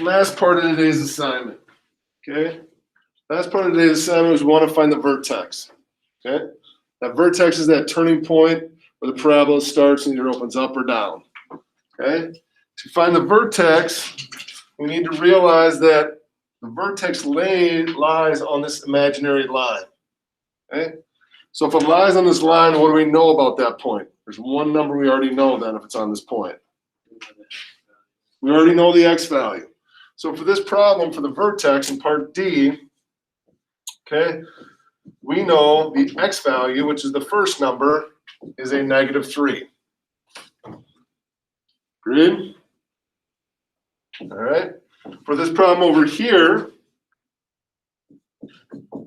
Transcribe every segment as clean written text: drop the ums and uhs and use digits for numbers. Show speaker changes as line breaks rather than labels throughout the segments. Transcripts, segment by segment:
last part of today's assignment. Okay? Last part of today's assignment is we want to find the vertex. Okay? That vertex is that turning point where the parabola starts and either opens up or down. Okay? To find the vertex, we need to realize that the vertex lies on this imaginary line. Okay? So if it lies on this line, what do we know about that point? There's one number we already know then if it's on this point. We already know the x value. So for this problem, for the vertex in part D, okay, we know the x value, which is the first number, is a -3. Agreed? All right. For this problem over here,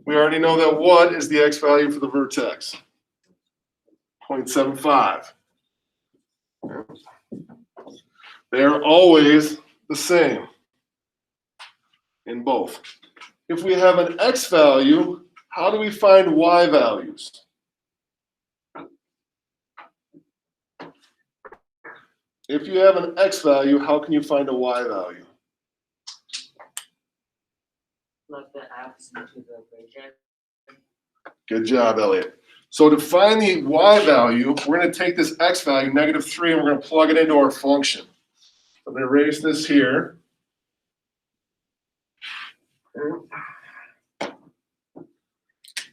we already know that what is the x value for the vertex? 0.75. They are always the same in both. If we have an x value, how do we find y values? If you have an x value, how can you find a y value?
Plug the x into the equation.
Good job, Elliot. So to find the y value, we're going to take this x value, -3, and we're going to plug it into our function. I'm going to erase this here.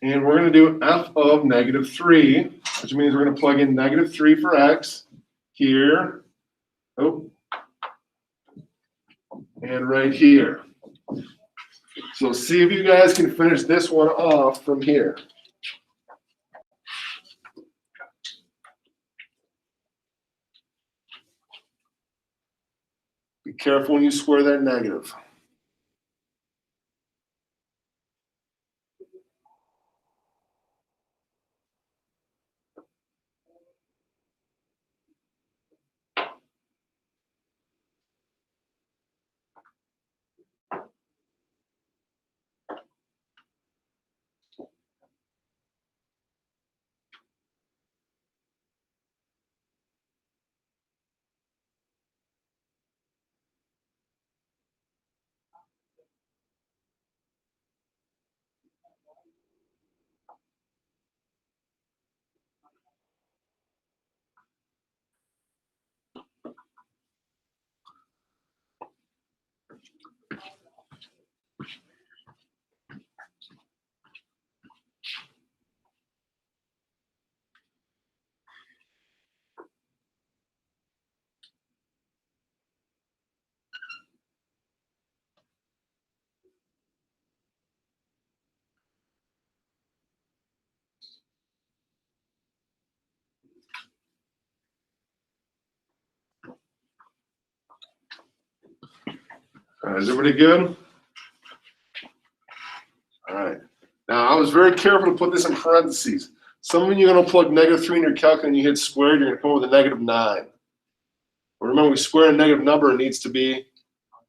And we're going to do f of -3, which means we're going to plug in -3 for x here. Oh. And right here. So see if you guys can finish this one off from here. Be careful when you square that negative. All right, is everybody good? All right. Now, I was very careful to put this in parentheses. Some of you are going to plug -3 in your calculator and you hit squared, you're going to come up with a -9. But remember, we square a negative number, it needs to be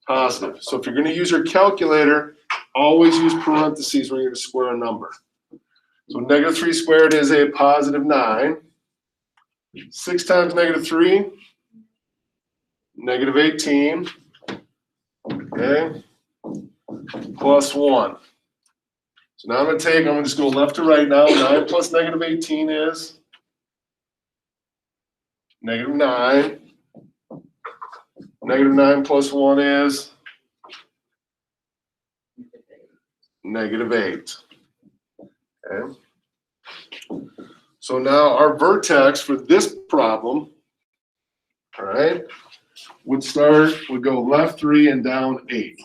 positive. So if you're going to use your calculator, always use parentheses when you're going to square a number. So -3 squared is a +9. 6 times -3, -18. Okay, +1. So now I'm going to just go left to right now. 9 plus -18 is -9. -9 plus 1 is -8. Okay. So now our vertex for this problem, all right, would go left 3 and down 8.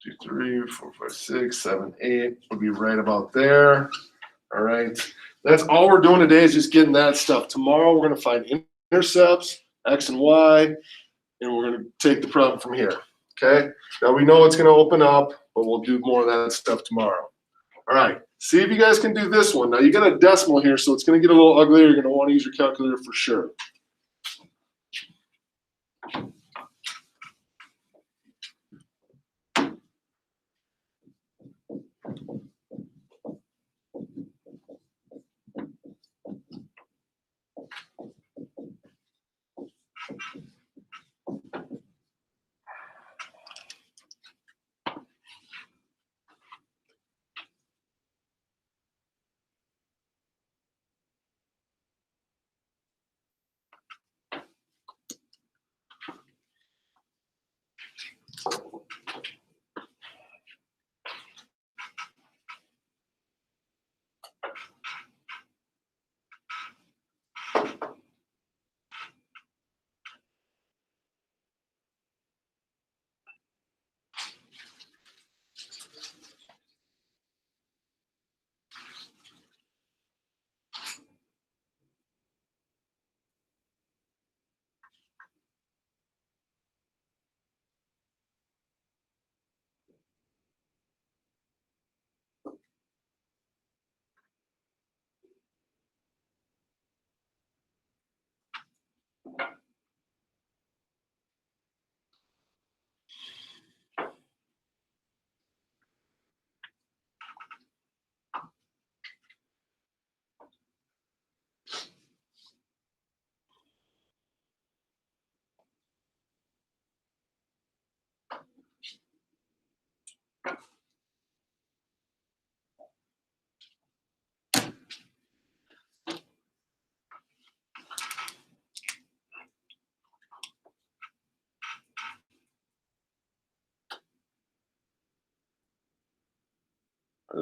2, 3, 4, 5, 6, 7, 8 would be right about there. All right. That's all we're doing today is just getting that stuff. Tomorrow we're going to find intercepts, x and y, and we're going to take the problem from here. Okay. Now we know it's going to open up, but we'll do more of that stuff tomorrow. All right. See if you guys can do this one. Now you got a decimal here, so it's going to get a little uglier. You're going to want to use your calculator for sure.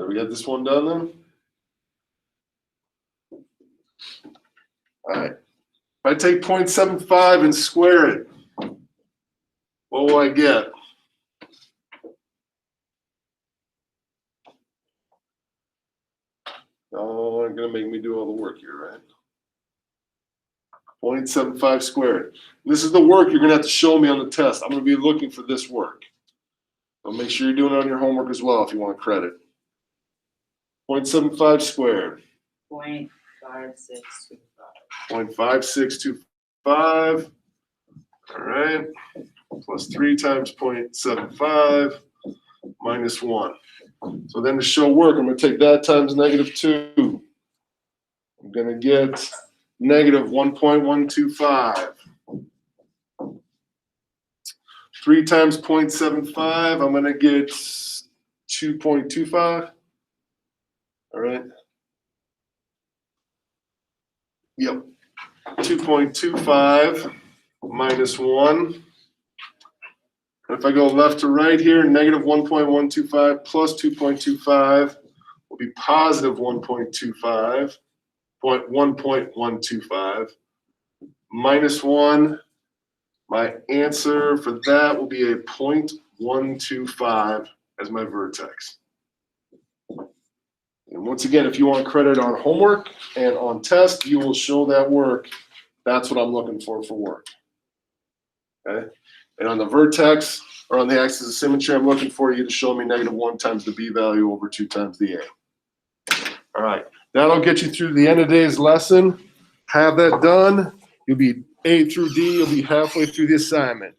We got this one done then? All right. If I take 0.75 and square it, what will I get? Oh, you're gonna make me do all the work here, right? 0.75 squared. This is the work you're gonna have to show me on the test. I'm gonna be looking for this work. So make sure you're doing it on your homework as well if you want credit. 0.75 squared.
0.5625.
0.5625. All right. Plus 3 times 0.75 minus 1. So then to show work, I'm going to take that times -2. I'm going to get negative 1.125. 3 times 0.75, I'm going to get 2.25. All right. Yep. 2.25 minus 1. If I go left to right here, negative 1.125 plus 2.25 will be positive 1.25, 1.125 minus 1. My answer for that will be a 0.125 as my vertex. And once again, if you want credit on homework and on test, you will show that work. That's what I'm looking for work. Okay? And on the vertex or on the axis of symmetry, I'm looking for you to show me -1 times the b value over 2 times the a. All right, that'll get you through the end of today's lesson. Have that done. You'll be A through D. You'll be halfway through the assignment.